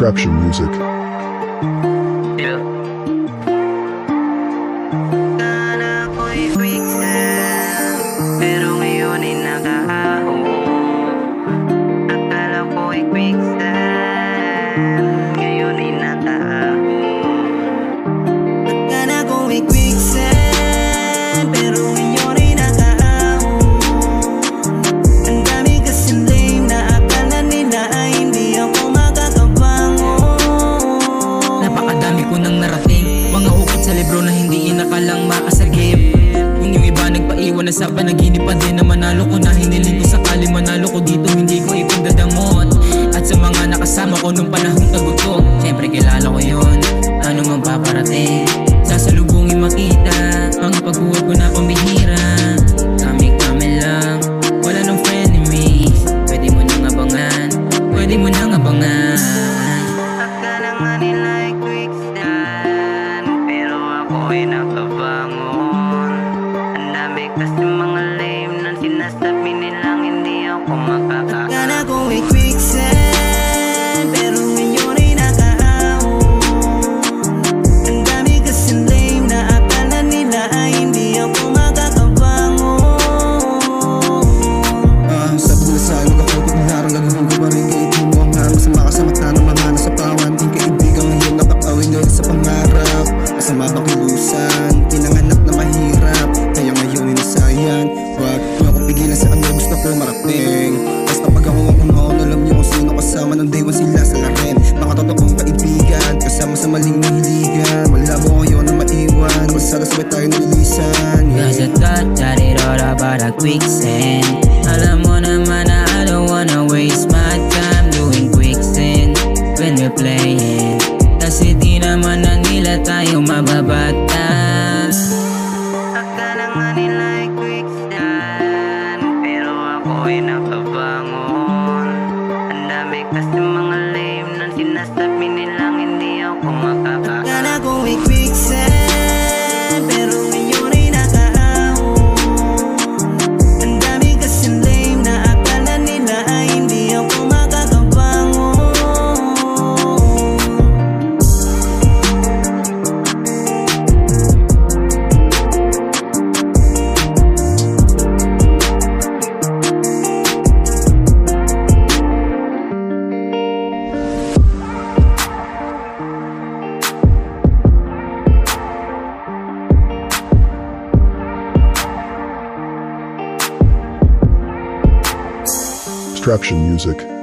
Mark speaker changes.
Speaker 1: Destruction Music.
Speaker 2: Yeah. Akala ko'y quicksand, pero ngayon ay nakahaho. Akala ko'y quicksand, ngayon ay nakahaho. Akala ko'y quicksand, pero ngayon ay nakahaho. Ang dami kasing lame na akala nila ay hindi ako makakabangon. Napakadami ko nang narating, mga ukit sa libro na hindi inakalang makasagip. Kung yung iba nagpaiwan na sa panaginip pa din na manalo ko na hiniling ko sakali manalo ko dito hindi ko ipagdadamot. At sa mga nakasama ko nung panahong tagot ko, syempre kilala ko yun, ano mang paparating sasalubungin makita. Mga paghuwag ko na pambihira, kami lang, wala nang frenemies. Pwede mo nang abangan, pwede mo nang abangan. Akala nga nila ay quicksand, pero ako ay nakabangon. Ang dami kasi mga lame na sinasabi nilang hindi ako makakaahon. Akala ko ay quicksand, pero ngayon ay nakaahon. Ang dami kasi lame na akala nila ay hindi ako makakabangon.
Speaker 3: Sabi nila sa ilog ako paglarang gagawin ko pa rin kahit mo ang harang. Masama ka sa mata ng mga nasa pawan, di kaibigan ngayon nakakawin dahil sa pangarap. Masama bang kilusan, pinanganak na mahirap, kaya ngayon ay nasayan. Huwag niyo ako pigilan sa ano gusto ko marating. Basta pag ako ang umaon, alam niyo kung sino kasama ng day one sila sa larin. Mga totoong kaibigan, kasama sa maling nahiligan. Malabo ngayon na maiwan, masala sabay tayo nalilisan.
Speaker 2: Cause I thought that it all about a quicksand. Alam mo naman na I don't wanna waste my time doing quicksand when we're playing. Kasi di naman na nila tayo mababata. Akala nga nila ay quicksand, pero ako ay nakabangon. Ang dami kasi mga lame na sinasabi nilang hindi ako makakaahon. Akala ko ay quicksand, pero ngayon ay nakaahon. Ang dami kasi lame na akala nila ay hindi ako makakabangon.
Speaker 1: Destruction Music.